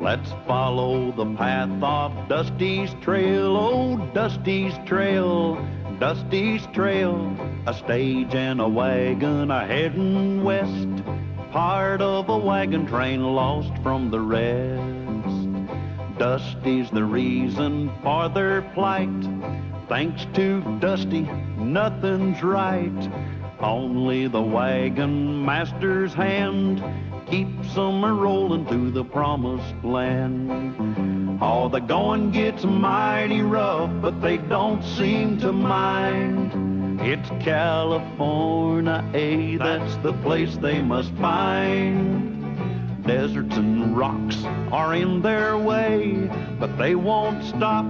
Let's follow the path of Dusty's trail, oh, Dusty's trail, Dusty's trail. A stage and a wagon a-heading west, part of a wagon train lost from the rest. Dusty's the reason for their plight. Thanks to Dusty, nothing's right. Only the wagon master's hand keeps them a-rolling to the promised land. Oh, the going gets mighty rough, but they don't seem to mind. It's California, that's the place they must find. Deserts and rocks are in their way, but they won't stop,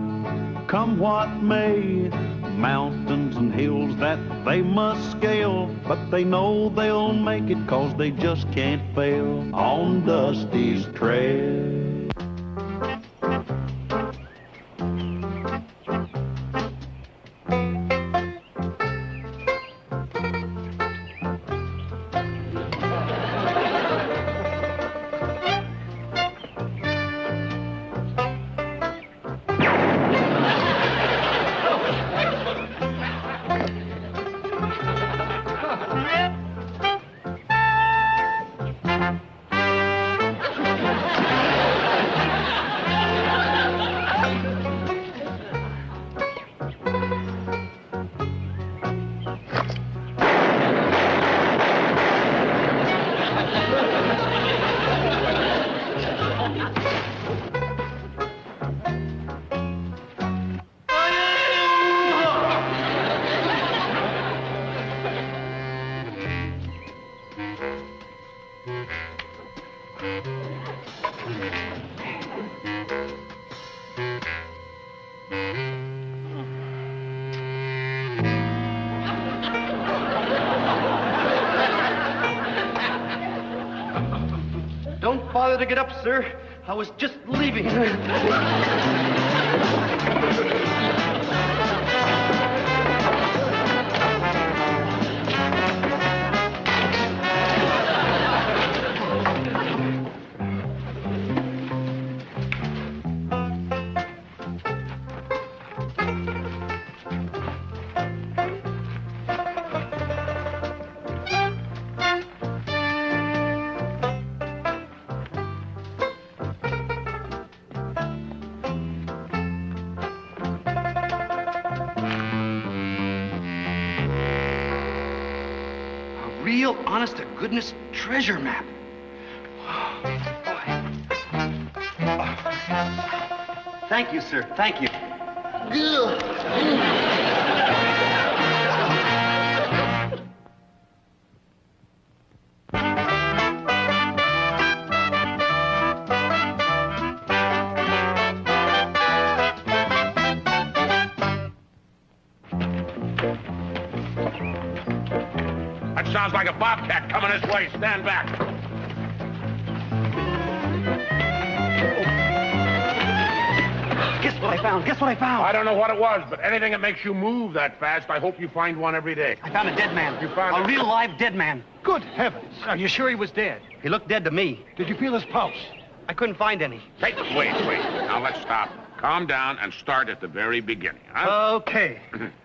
come what may. Mountains and hills that they must scale, but they know they'll make it 'cause they just can't fail on Dusty's trail. Don't bother to get up, sir. I was just leaving. Real, honest-to-goodness treasure map. Oh, boy. Thank you, sir. Thank you. Sounds like a bobcat coming this way. Stand back. Guess what I found? Guess what I found? I don't know what it was, but anything that makes you move that fast, I hope you find one every day. I found a dead man. You found a real live dead man. Good heavens. Are you sure he was dead? He looked dead to me. Did you feel his pulse? I couldn't find any. Hey, wait. Now let's stop. Calm down and start at the very beginning, huh? Okay.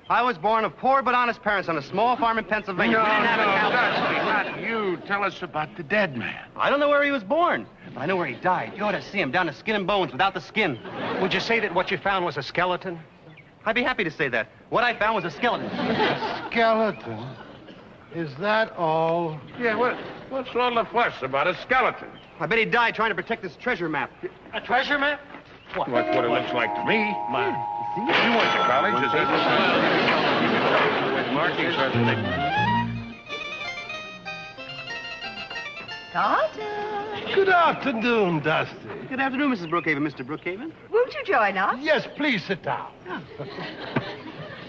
I was born of poor but honest parents on a small farm in Pennsylvania. No, We didn't have a cow. Dusty, not you. Tell us about the dead man. I don't know where he was born, but I know where he died. You ought to see him down to skin and bones without the skin. Would you say that what you found was a skeleton? I'd be happy to say that. What I found was a skeleton. Skeleton? Is that all? Yeah, what's all the fuss about a skeleton? I bet he died trying to protect this treasure map. A treasure map? That's what it looks like to me. You went to college, is that with markings are Carter. Good afternoon, Dusty. Good afternoon, Mrs. Brookhaven. Mr. Brookhaven? Won't you join us? Yes, please sit down.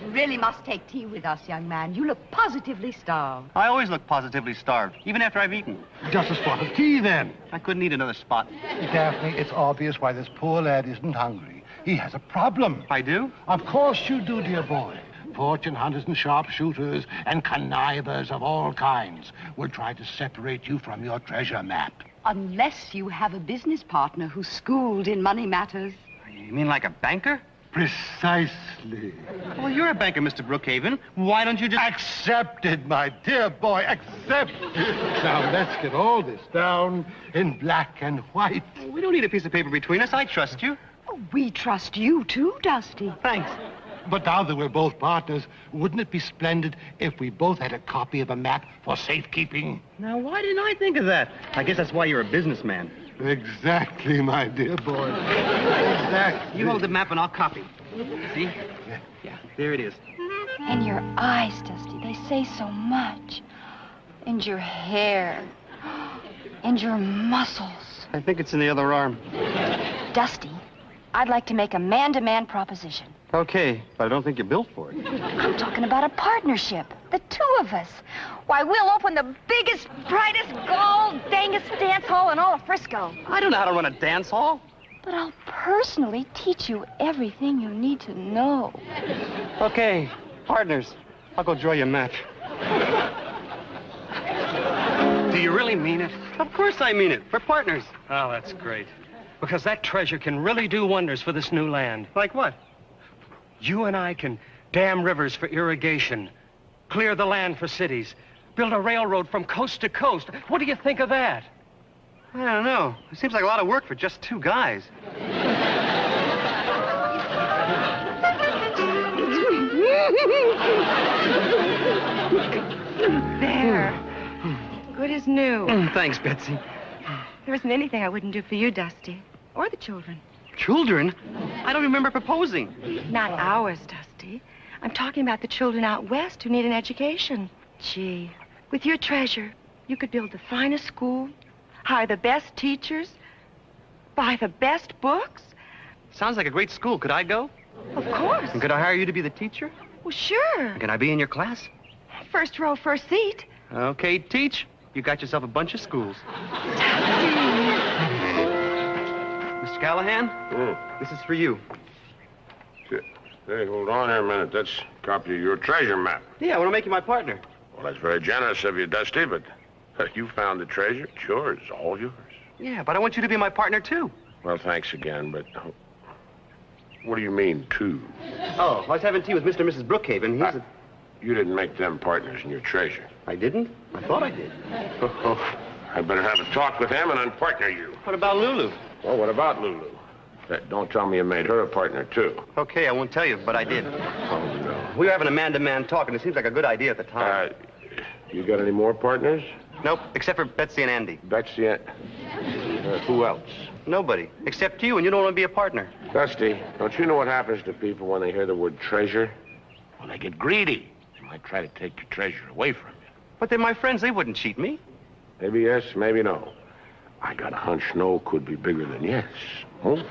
You really must take tea with us, young man. You look positively starved. I always look positively starved, even after I've eaten. Just a spot of tea, then. I couldn't eat another spot. Daphne, it's obvious why this poor lad isn't hungry. He has a problem. I do? Of course you do, dear boy. Fortune hunters and sharpshooters and connivers of all kinds will try to separate you from your treasure map. Unless you have a business partner who's schooled in money matters. You mean like a banker? Precisely. Well, you're a banker, Mr. Brookhaven. Why don't you just... Accepted, my dear boy, accepted. Now, let's get all this down in black and white. We don't need a piece of paper between us. I trust you. Oh, we trust you too, Dusty. Thanks. But now that we're both partners, wouldn't it be splendid if we both had a copy of a map for safekeeping? Now, why didn't I think of that? I guess that's why you're a businessman. Exactly, my dear boy. Exactly. You hold the map and I'll copy. See? Yeah, there it is. And your eyes, Dusty, they say so much. And your hair. And your muscles. I think it's in the other arm. Dusty, I'd like to make a man-to-man proposition. Okay, but I don't think you're built for it. I'm talking about a partnership. The two of us. Why, we'll open the biggest, brightest, gold, dangest dance hall in all of Frisco. I don't know how to run a dance hall. But I'll personally teach you everything you need to know. Okay, partners. I'll go draw you a match. Do you really mean it? Of course I mean it. We're partners. Oh, that's great. Because that treasure can really do wonders for this new land. Like what? You and I can dam rivers for irrigation, clear the land for cities, build a railroad from coast to coast. What do you think of that? I don't know. It seems like a lot of work for just two guys. There. Good as new. Thanks, Betsy. There isn't anything I wouldn't do for you, Dusty. Or the children. Children? I don't remember proposing. Not ours, Dusty. I'm talking about the children out west who need an education. Gee, with your treasure, you could build the finest school, hire the best teachers, buy the best books. Sounds like a great school. Could I go? Of course. And could I hire you to be the teacher? Well, sure. And can I be in your class? First row, first seat. Okay, teach. You got yourself a bunch of schools. Mr. Callahan, this is for you. Hey, hold on here a minute. That's a copy of your treasure map. Yeah, I want to make you my partner. Well, that's very generous of you, Dusty, but you found the treasure. It's yours, all yours. Yeah, but I want you to be my partner, too. Well, thanks again, but what do you mean, two? Oh, I was having tea with Mr. and Mrs. Brookhaven. You didn't make them partners in your treasure. I didn't? I thought I did. I better have a talk with them and unpartner you. What about Lulu? Well, what about Lulu? Don't tell me you made her a partner, too. Okay, I won't tell you, but I did. Oh, no. We were having a man-to-man talk, and it seems like a good idea at the time. You got any more partners? Nope, except for Betsy and Andy. Betsy and... who else? Nobody, except you, and you don't want to be a partner. Dusty, don't you know what happens to people when they hear the word treasure? Well, they get greedy. They might try to take your treasure away from you. But they're my friends. They wouldn't cheat me. Maybe yes, maybe no. I got a hunch no could be bigger than yes. Huh?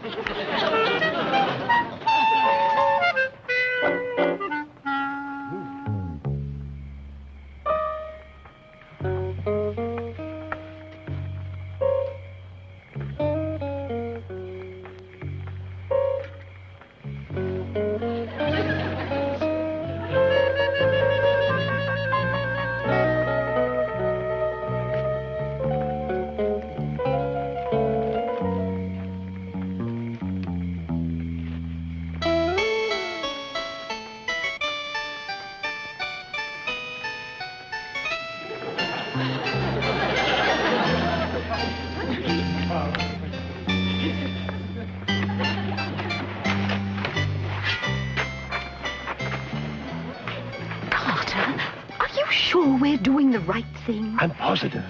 We're doing the right thing. I'm positive.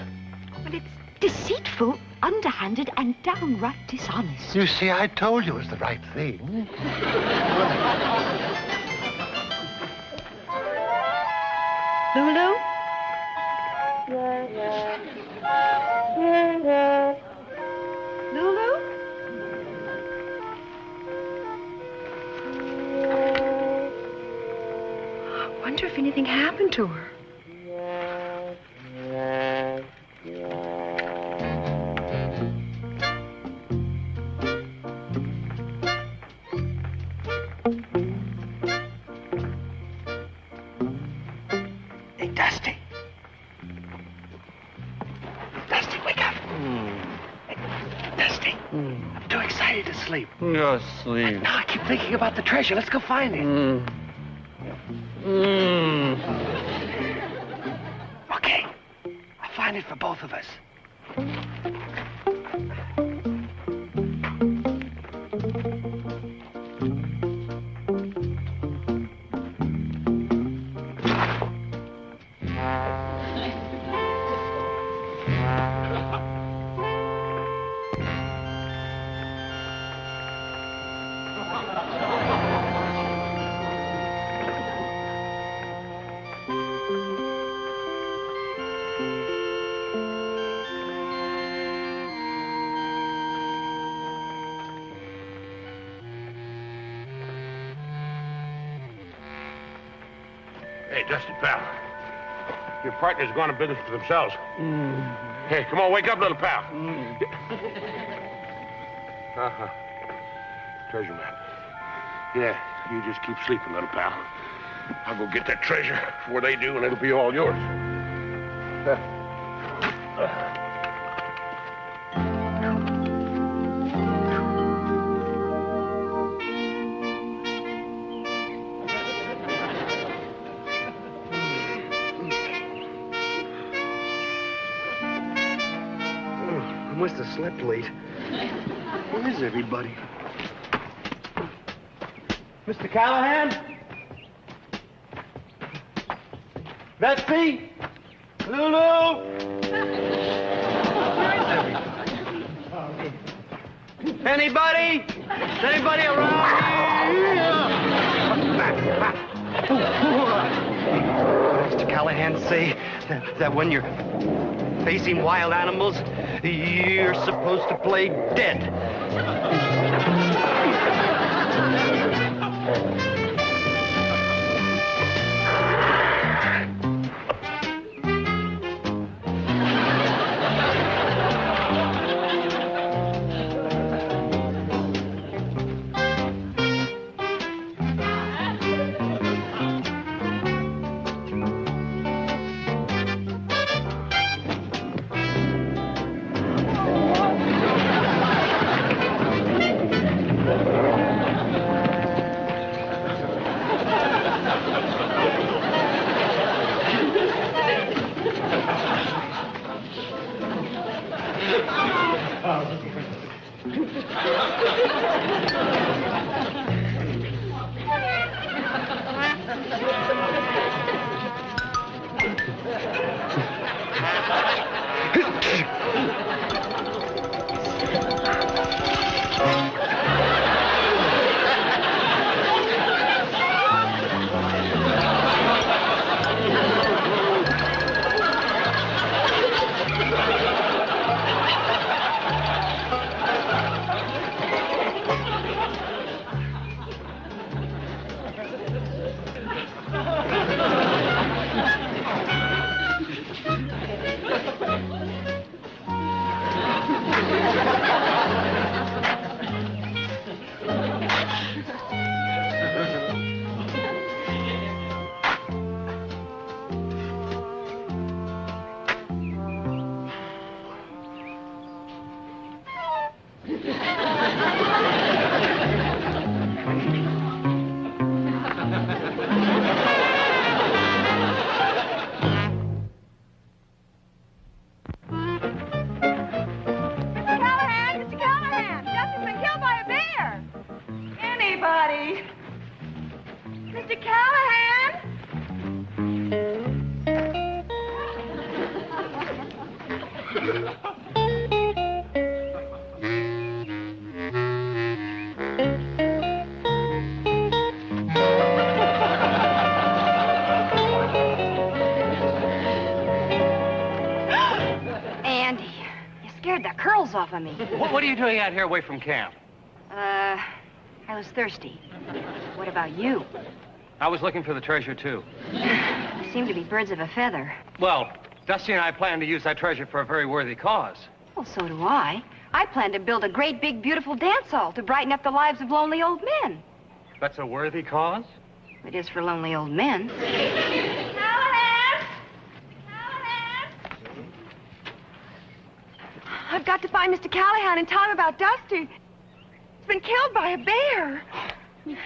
Well, it's deceitful, underhanded, and downright dishonest. You see, I told you it was the right thing. Lulu? Lulu? I wonder if anything happened to her. Hey, Dusty. Dusty, wake up. ready to sleep. Go sleep. No, I keep thinking about the treasure. Let's go find it. Okay. I'll find it for both of us. Hey, Dusty, pal. Your partner's gone to business for themselves. Hey, come on, wake up, little pal. Uh-huh. Treasure map. Yeah, you just keep sleeping, little pal. I'll go get that treasure before they do, and it'll be all yours. I must have slept late. Where is everybody? Mr. Callahan? Betsy? Lulu? Anybody? Is anybody around here? Mr. Callahan say that when you're facing wild animals, you're supposed to play dead. Mr. Callahan? Andy, you scared the curls off of me. What are you doing out here away from camp? I was thirsty. What about you? I was looking for the treasure, too. You seem to be birds of a feather. Well, Dusty and I plan to use that treasure for a very worthy cause. Well, so do I. I plan to build a great, big, beautiful dance hall to brighten up the lives of lonely old men. That's a worthy cause? It is for lonely old men. Callahan! Callahan! I've got to find Mr. Callahan and tell him about Dusty. killed by a bear.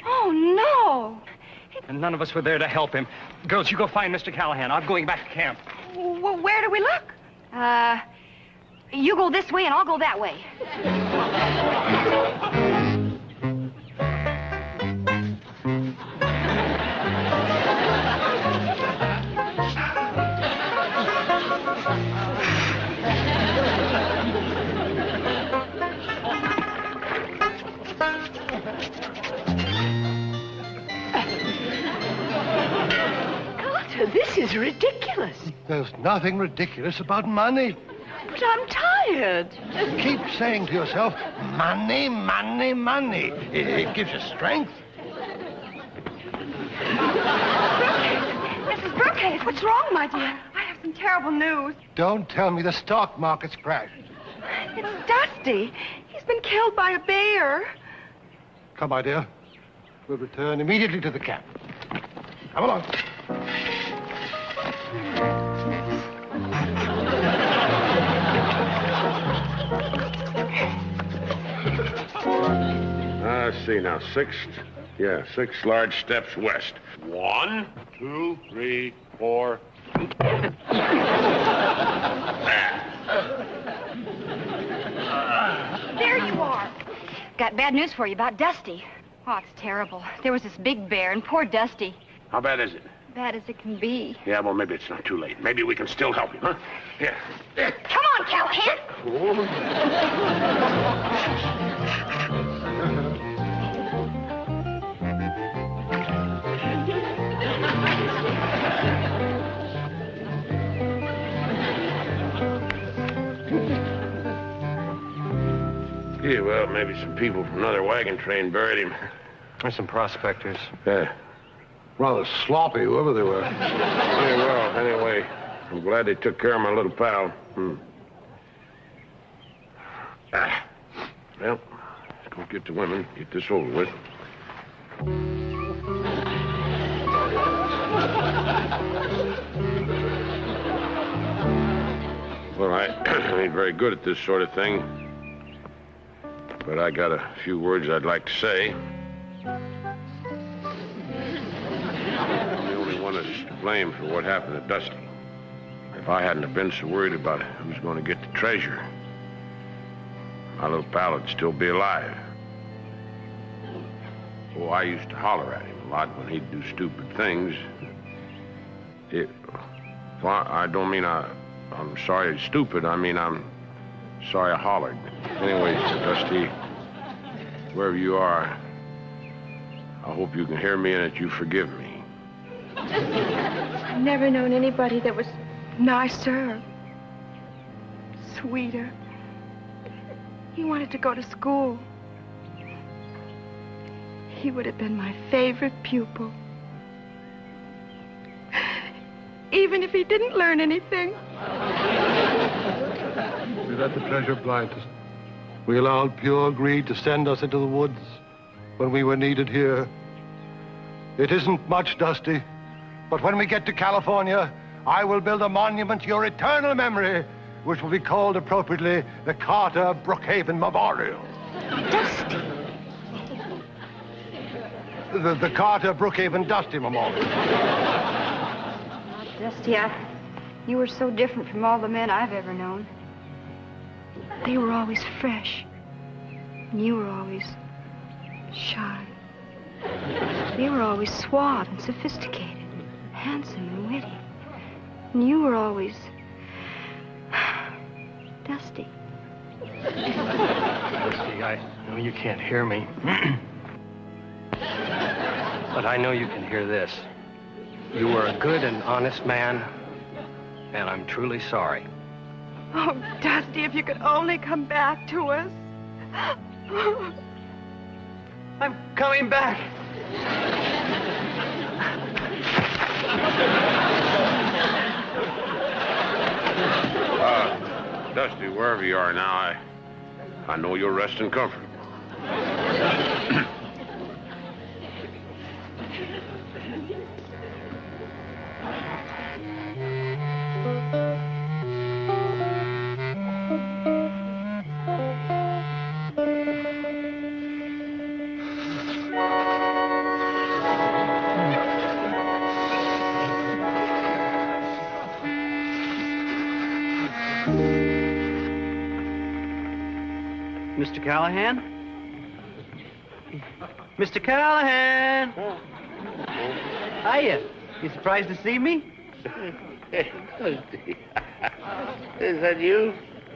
Oh, no. And none of us were there to help him. Girls, you go find Mr. Callahan. I'm going back to camp. Well, where do we look? You go this way and I'll go that way. This is ridiculous. There's nothing ridiculous about money. But I'm tired. Just keep saying to yourself, money, money, money. It gives you strength. Mrs. Brookhaven, what's wrong, my dear? I have some terrible news. Don't tell me the stock market's crashed. It's Dusty. He's been killed by a bear. Come, my dear. We'll return immediately to the camp. Come along. Let's see now. 6 large steps west. 1, 2, 3, 4. There you are. Got bad news for you about Dusty. Oh, it's terrible. There was this big bear and poor Dusty. How bad is it? Bad as it can be. Yeah, well, maybe it's not too late. Maybe we can still help him, huh? Here. Come on, Callahan. Yeah, well, maybe some people from another wagon train buried him. There's some prospectors. Yeah. Rather sloppy, whoever they were. Yeah, well, anyway, I'm glad they took care of my little pal. Well, let's go get the women, get this over with. Well, I ain't very good at this sort of thing, but I got a few words I'd like to say. I'm the only one that's to blame for what happened to Dusty. If I hadn't have been so worried about who's going to get the treasure, my little pal would still be alive. Oh, I used to holler at him a lot when he'd do stupid things. Well, I don't mean I'm sorry it's stupid. I mean, I'm sorry I hollered. Anyways, Dusty, wherever you are, I hope you can hear me and that you forgive me. I've never known anybody that was nicer, sweeter. He wanted to go to school. He would have been my favorite pupil. Even if he didn't learn anything. We let the treasure blind us. We allowed pure greed to send us into the woods when we were needed here. It isn't much, Dusty, but when we get to California, I will build a monument to your eternal memory, which will be called appropriately the Carter Brookhaven Memorial. Dusty. The Carter Brookhaven Dusty Memorial. Dusty, you were so different from all the men I've ever known. They were always fresh. And you were always shy. They were always suave and sophisticated, handsome and witty. And you were always Dusty. Dusty, I know you can't hear me. But I know you can hear this. You were a good and honest man, and I'm truly sorry. Oh, Dusty, if you could only come back to us. I'm coming back. Dusty, wherever you are now, I know you'll rest in comfort. Mr. Callahan? Mr. Callahan! Hiya. You surprised to see me? Is that you?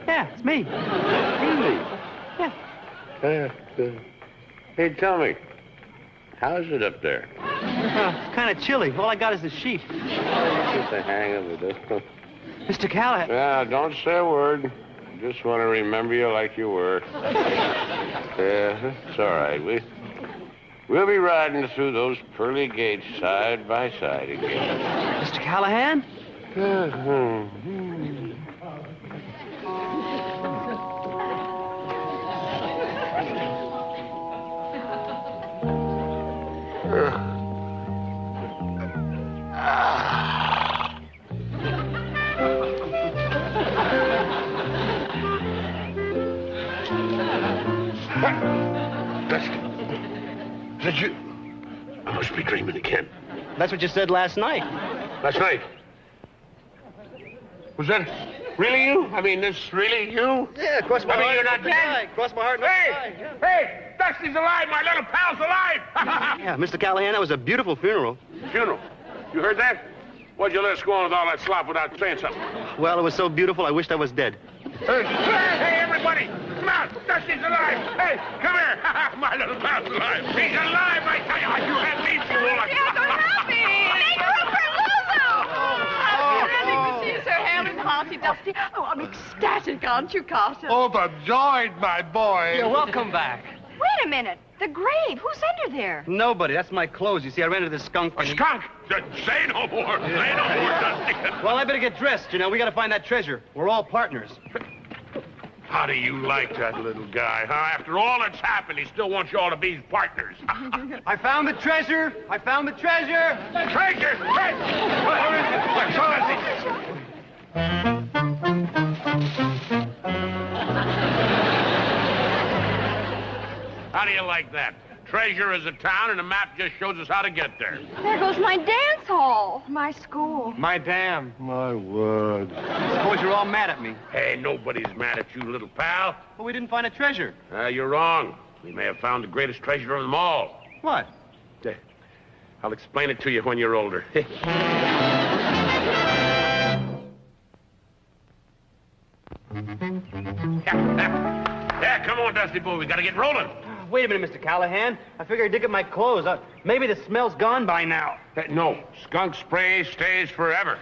Yeah, it's me. Really? Yeah. Hey, tell me, how's it up there? It's kind of chilly. All I got is the sheet. Get the hang of it. Mr. Callahan. Yeah, don't say a word. Just want to remember you like you were. Yeah, it's all right. We'll be riding through those pearly gates side by side again. Mr. Callahan? Is that you? I must be dreaming again. That's what you said last night. Last night? Was that really you? I mean, this really you? Yeah, cross my I mean, heart. you're not dead? Cross my heart. Hey! Hey! Dusty's alive! My little pal's alive! Yeah, Mr. Callahan, that was a beautiful funeral. Funeral. You heard that? Why'd you let us go on with all that slop without saying something? Well, it was so beautiful, I wished I was dead. Hey, everybody! Come out! Dusty's alive! Hey, come here! My little pal's alive! He's alive, I tell you! You had me fooled! I'm so happy! Thank you for Lulu! Good to see you, Sir Helen, Hearty Dusty. Oh, I'm ecstatic, aren't you, Carter? Overjoyed, my boy. You're welcome back. Wait a minute. The grave. Who's under there? Nobody. That's my clothes. You see, I ran into the skunk. A skunk! Say no more! Say no more, Dusty! Well, I better get dressed. You know, we got to find that treasure. We're all partners. How do you like that little guy, huh? After all that's happened, he still wants you all to be his partners. I found the treasure. I found the treasure. Treasure! Where is it? Show us How do you like that? Treasure is a town, and the map just shows us how to get there. There goes my dance hall. My school. My dam. My word. Suppose you're all mad at me. Hey, nobody's mad at you, little pal. But we didn't find a treasure. You're wrong. We may have found the greatest treasure of them all. What? I'll explain it to you when you're older. Yeah, come on, Dusty Boy. We gotta get rolling. Wait a minute, Mr. Callahan. I figured I'd dig up my clothes. Maybe the smell's gone by now. No, skunk spray stays forever.